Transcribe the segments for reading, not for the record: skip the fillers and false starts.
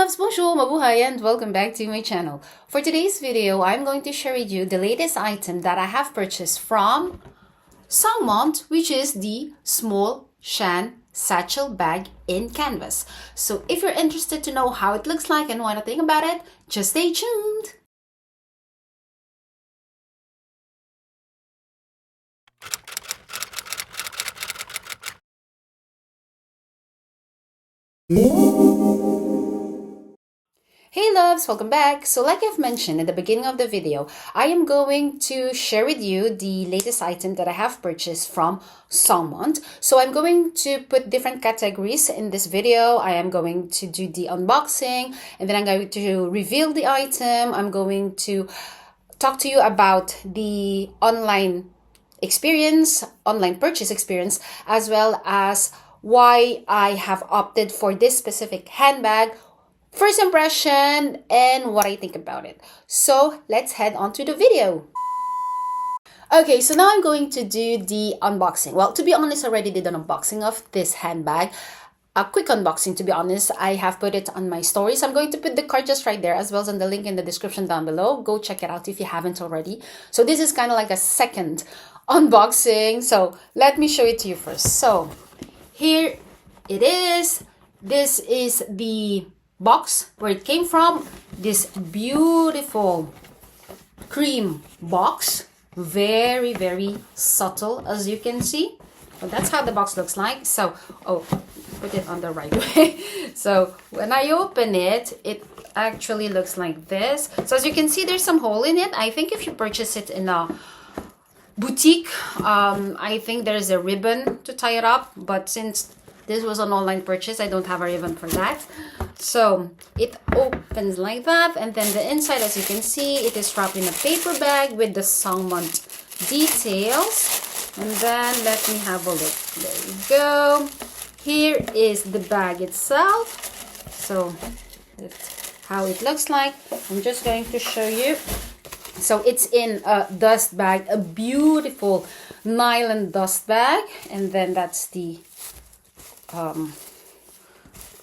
loves, bonjour, mabuhay, and welcome back to my channel. For today's video, I'm going to share with you the latest item that I have purchased from Songmont, which is the small Shan Satchel bag in canvas. So if you're interested to know how it looks like and want to think about it, just stay tuned. Hey loves, welcome back. So like I've mentioned in the beginning of the video, I am going to share with you the latest item that I have purchased from Songmont. So I'm going to put different categories in this video. I am going to do the unboxing, and then I'm going to reveal the item. I'm going to talk to you about the online purchase experience, as well as why I have opted for this specific handbag, first impression, and what I think about it. So let's head on to the video. Okay, so now I'm going to do the unboxing. Well, to be honest, I already did an unboxing of this handbag. A quick unboxing, to be honest. I have put it on my stories. I'm going to put the card just right there, as well as on the link in the description down below. Go check it out if you haven't already. So this is kind of like a second unboxing. So let me show it to you first. So here it is. This is the box where it came from. This beautiful cream box, very subtle, as you can see. Well, that's how the box looks like. So put it on the right way. So when I open it, it actually looks like this. So as you can see, there's some hole in it. I think if you purchase it in a boutique, I think there's a ribbon to tie it up, but since this was an online purchase, I don't have a ribbon for that. So it opens like that, and then the inside, as you can see, it is wrapped in a paper bag with the Songmont details. And then let me have a look. There you go. Here is the bag itself. So that's how it looks like. I'm just going to show you. So it's in a dust bag, a beautiful nylon dust bag, and then that's the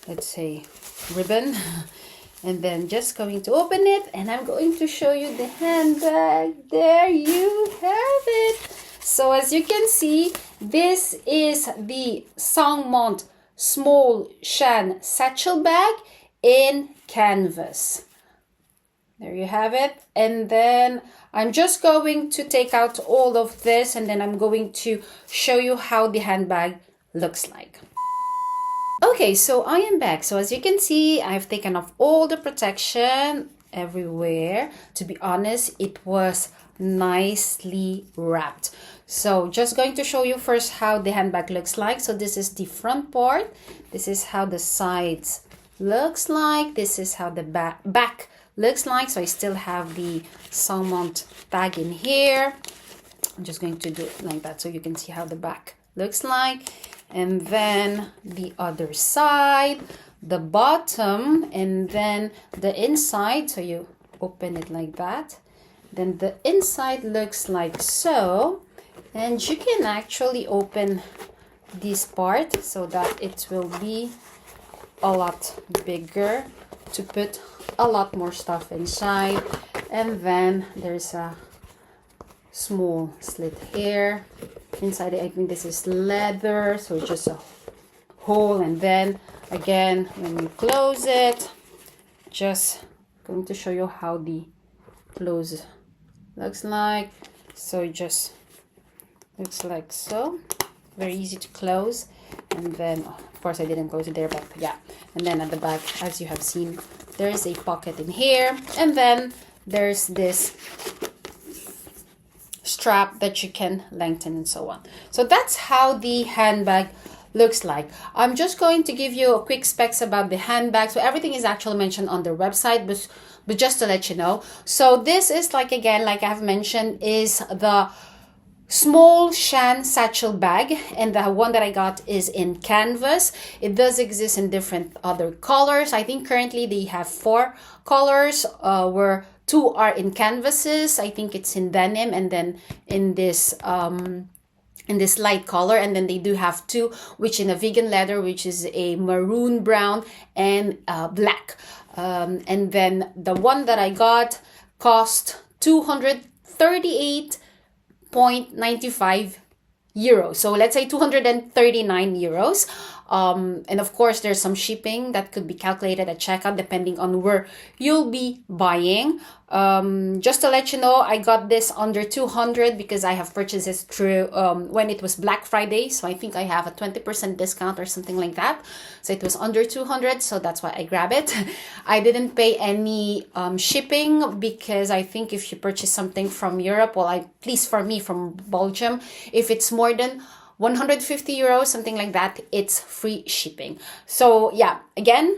let's say ribbon. And then just going to open it, and I'm going to show you the handbag. There you have it. So as you can see, this is the Songmont small Shan Satchel bag in canvas. There you have it. And then I'm just going to take out all of this, and then I'm going to show you how the handbag looks like. Okay, so I am back. So as you can see, I've taken off all the protection everywhere. To be honest, it was nicely wrapped. So just going to show you first how the handbag looks like. So this is the front part. This is how the sides looks like. This is how the back looks like. So I still have the Songmont tag in here. I'm just going to do it like that so you can see how the back looks like. And then the other side, the bottom, and then the inside. So you open it like that. Then the inside looks like so. And you can actually open this part so that it will be a lot bigger to put a lot more stuff inside. And then there's a small slit here. Inside it, I think this is leather, so just a hole. And then again, when you close it, just going to show you how the close looks like. So it just looks like so, very easy to close. And then of course I didn't close it there, but yeah. And then at the back, as you have seen, there is a pocket in here, and then there's this strap that you can lengthen and so on. So that's how the handbag looks like. I'm just going to give you a quick specs about the handbag. So everything is actually mentioned on their website, but just to let you know. So this is, like, again, like I have mentioned, is the small Shan Satchel bag, and the one that I got is in canvas. It does exist in different other colors. I think currently they have 4 colors, where 2 are in canvases. I think it's in denim, and then in this in this light color, and then they do have two, which in a vegan leather, which is a maroon brown and black. And then the one that I got cost 238.95 euros. So let's say 239 euros. And of course, there's some shipping that could be calculated at checkout depending on where you'll be buying. Just to let you know, I got this under 200 because I have purchased this through when it was Black Friday. So I think I have a 20% discount or something like that. So it was under 200. So that's why I grab it. I didn't pay any shipping because I think if you purchase something from Europe, well, at least for me from Belgium, if it's more than 150 euros, something like that, it's free shipping. So yeah, again,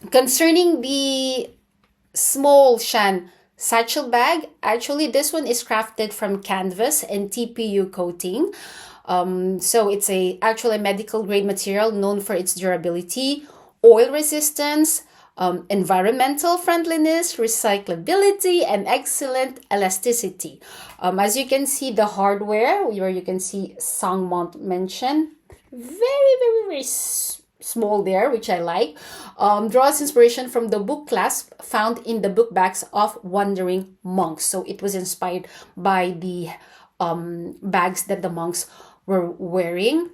concerning the small Shan Satchel bag, actually this one is crafted from canvas and TPU coating. So it's actually a medical grade material known for its durability, oil resistance, environmental friendliness, recyclability, and excellent elasticity. As you can see, the hardware, where you can see Songmont mentioned, very small there, which I like, draws inspiration from the book clasp found in the book bags of wandering monks. So it was inspired by the bags that the monks were wearing.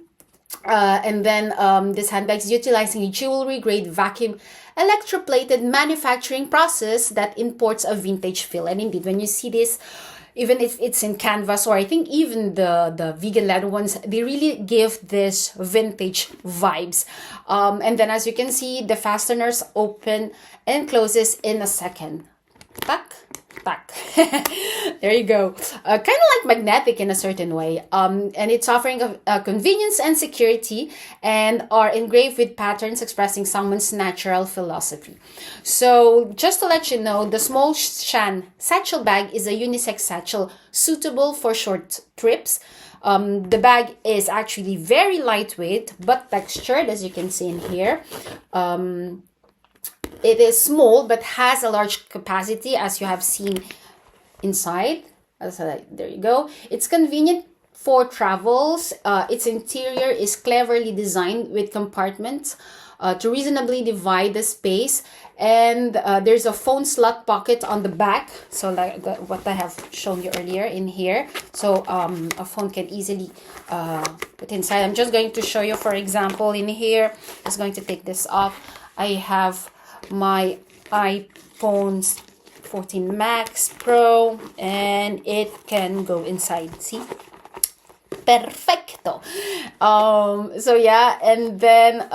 And then this handbag is utilizing a jewelry grade vacuum electroplated manufacturing process that imports a vintage feel. And indeed, when you see this, even if it's in canvas, or I think even the vegan leather ones, they really give this vintage vibes. And then as you can see, the fasteners open and closes in a second. Tack, tack. There you go. Kind of like magnetic in a certain way. And it's offering a convenience and security, and are engraved with patterns expressing Songmont's natural philosophy. So just to let you know, the small Shan Satchel bag is a unisex satchel suitable for short trips. The bag is actually very lightweight but textured, as you can see in here. It is small but has a large capacity, as you have seen inside. So there you go. It's convenient for travels. Its interior is cleverly designed with compartments to reasonably divide the space. And there's a phone slot pocket on the back. So like what I have shown you earlier in here. So a phone can easily put inside. I'm just going to show you, for example, in here. I'm just going to take this off. I have my iPhone 14 Max Pro, and it can go inside. See? Perfecto. So yeah, and then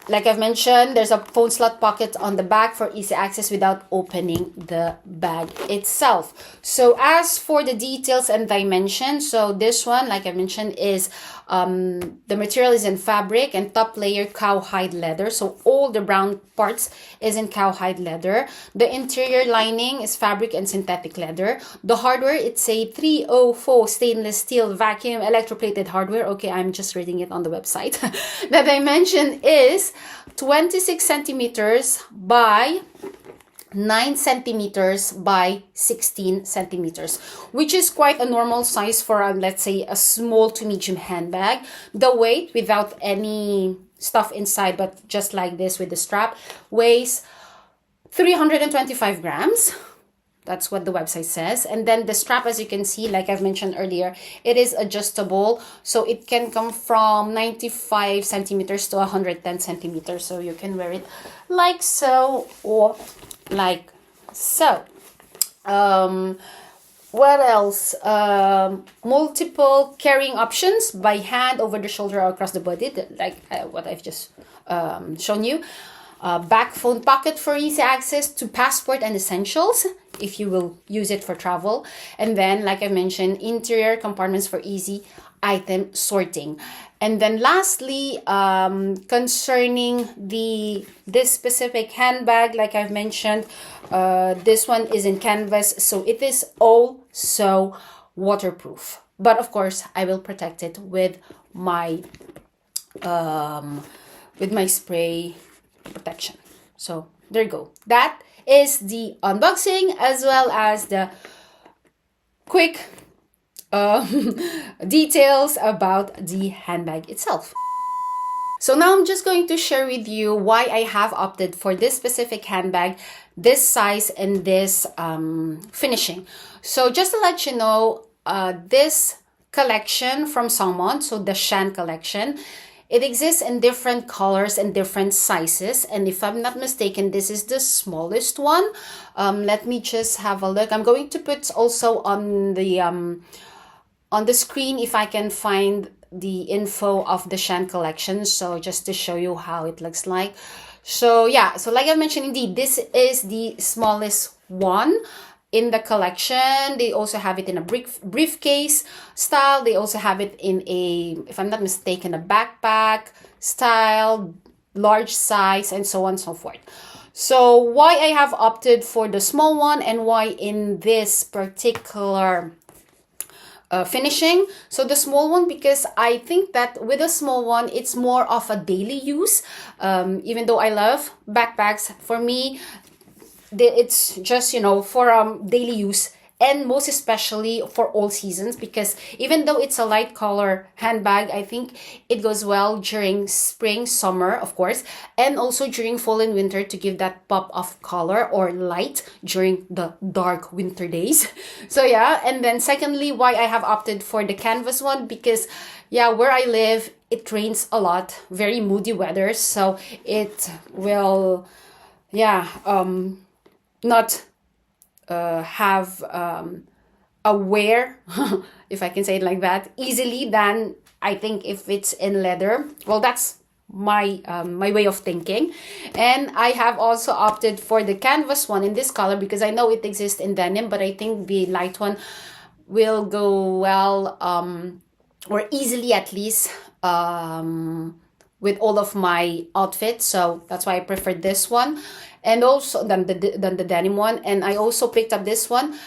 like I've mentioned, there's a phone slot pocket on the back for easy access without opening the bag itself. So as for the details and dimensions, so this one, like I mentioned, is the material is in fabric and top layer cowhide leather. So all the brown parts is in cowhide leather. The interior lining is fabric and synthetic leather. The hardware, it's a 304 stainless steel vacuum electroplated hardware. Okay, I'm just reading it on the website. The dimension is 26 centimeters by 9 centimeters by 16 centimeters, which is quite a normal size for, let's say, a small to medium handbag. The weight, without any stuff inside, but just like this with the strap, weighs 325 grams. That's what the website says. And then the strap, as you can see, like I've mentioned earlier, it is adjustable. So it can come from 95 centimeters to 110 centimeters. So you can wear it like so or like so. What else? Multiple carrying options by hand, over the shoulder, or across the body, like what I've just shown you. Back phone pocket for easy access to passport and essentials if you will use it for travel. And then, like I mentioned, interior compartments for easy item sorting. And then lastly, concerning this specific handbag, like I've mentioned, this one is in canvas, so it is also waterproof. But of course, I will protect it with my spray protection. So there you go. That is the unboxing as well as the quick details about the handbag itself. So now I'm just going to share with you why I have opted for this specific handbag, this size, and this finishing. So just to let you know, this collection from Songmont, so the Shan collection, it exists in different colors and different sizes. And if I'm not mistaken, this is the smallest one. Let me just have a look. I'm going to put also on the screen if I can find the info of the Shan collection, so just to show you how it looks like. So yeah, so like I mentioned, indeed this is the smallest one in the collection. They also have it in a briefcase style. They also have it in a, if I'm not mistaken, a backpack style, large size, and so on and so forth. So why I have opted for the small one and why in this particular finishing. So the small one, because I think that with a small one, it's more of a daily use. Even though I love backpacks, for me, it's just, you know, for daily use, and most especially for all seasons, because even though it's a light color handbag, I think it goes well during spring, summer, of course, and also during fall and winter to give that pop of color or light during the dark winter days. So yeah, and then secondly, why I have opted for the canvas one, because yeah, where I live, it rains a lot, very moody weather, so it will, yeah, not have a wear, if I can say it like that, easily than I think if it's in leather. Well, that's my my way of thinking. And I have also opted for the canvas one in this color because I know it exists in denim, but I think the light one will go well, or easily at least, with all of my outfits. So that's why I preferred this one, and also than the denim one. And I also picked up this one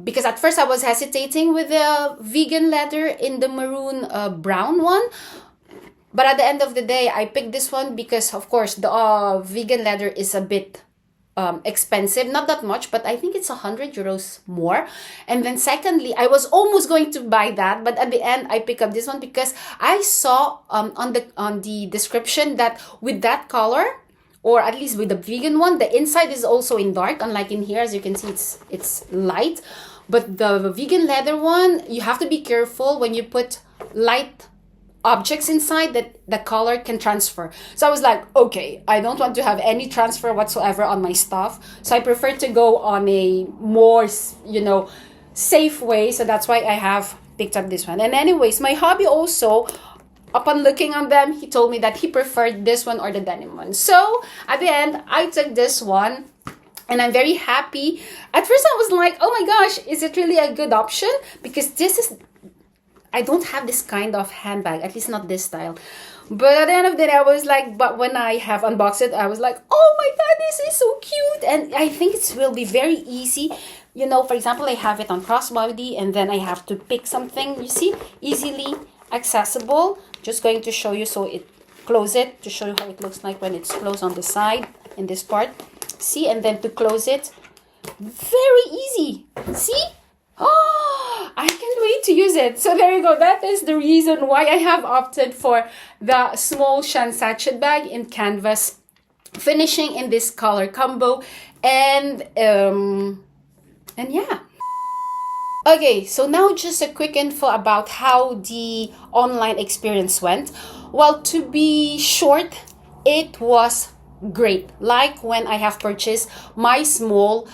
because at first I was hesitating with the vegan leather in the maroon brown one, but at the end of the day I picked this one because of course the vegan leather is a bit expensive, not that much, but I think it's 100 euros more. And then secondly, I was almost going to buy that, but at the end I pick up this one because I saw on the description that with that color, or at least with the vegan one, the inside is also in dark, unlike in here. As you can see, it's light, but the vegan leather one, you have to be careful when you put light objects inside that the color can transfer. So I was like, okay, I don't want to have any transfer whatsoever on my stuff, so I prefer to go on a more, you know, safe way. So that's why I have picked up this one. And anyways, my hubby also, upon looking on them, he told me that he preferred this one or the denim one. So at the end, I took this one, and I'm very happy. At first I was like, oh my gosh, is it really a good option? Because this is, I don't have this kind of handbag, at least not this style. But at the end of the day, I was like, but when I have unboxed it, I was like, oh my god, this is so cute. And I think it will be very easy. You know, for example, I have it on crossbody, and then I have to pick something, you see, easily accessible. Just going to show you, so it close it to show you how it looks like when it's closed on the side in this part. See, and then to close it, very easy. See? Oh, I can't wait to use it. So there you go. That is the reason why I have opted for the small Shan Satchel bag in canvas, finishing in this color combo, and yeah. Okay, so now just a quick info about how the online experience went. Well, to be short, it was great. Like when I have purchased my small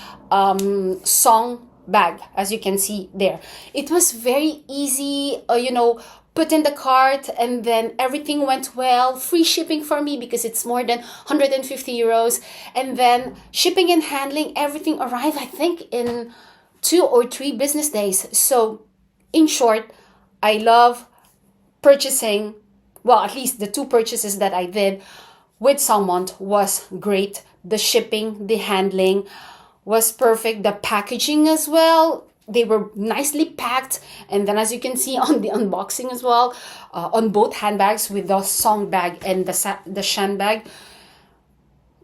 song bag, as you can see there. It was very easy, you know, put in the cart, and then everything went well. Free shipping for me because it's more than 150 euros. And then shipping and handling, everything arrived, I think, in 2 or 3 business days. So in short, I love purchasing. Well, at least the 2 purchases that I did with Songmont was great. The shipping, the handling was perfect. The packaging as well, they were nicely packed. And then as you can see on the unboxing as well, on both handbags, with the Song bag and the Shan bag,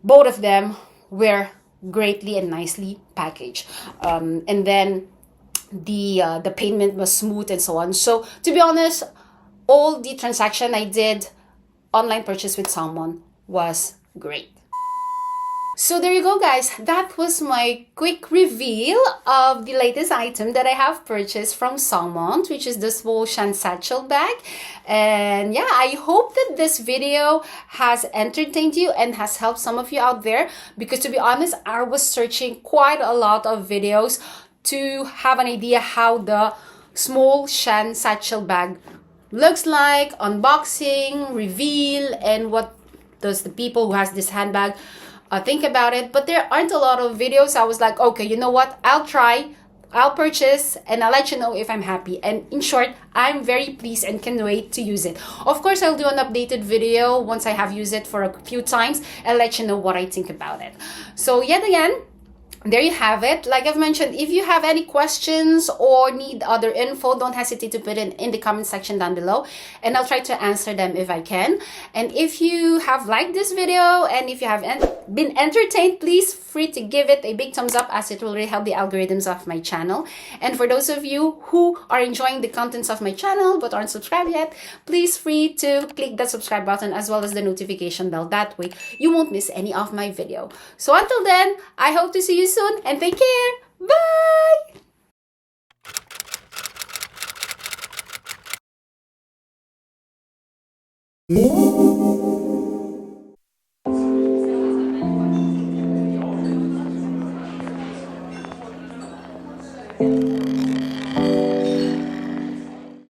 both of them were greatly and nicely packaged. And then the payment was smooth and so on. So to be honest, all the transaction I did online purchase with Songmont was great. So there you go, guys. That was my quick reveal of the latest item that I have purchased from Songmont, which is this whole Shan Satchel bag. And yeah, I hope that this video has entertained you and has helped some of you out there, because to be honest, I was searching quite a lot of videos to have an idea how the small Shan Satchel bag looks like, unboxing, reveal, and what does the people who has this handbag think about it. But there aren't a lot of videos. I was like, okay, you know what, I'll try, I'll purchase, and I'll let you know if I'm happy. And in short, I'm very pleased and can wait to use it. Of course, I'll do an updated video once I have used it for a few times and let you know what I think about it. So yet again, there you have it. Like I've mentioned, if you have any questions or need other info, don't hesitate to put it in the comment section down below, and I'll try to answer them if I can. And if you have liked this video and if you have been entertained, please free to give it a big thumbs up, as it will really help the algorithms of my channel. And for those of you who are enjoying the contents of my channel but aren't subscribed yet, please free to click that subscribe button as well as the notification bell. That way you won't miss any of my video. So until then, I hope to see you soon, and take care. Bye.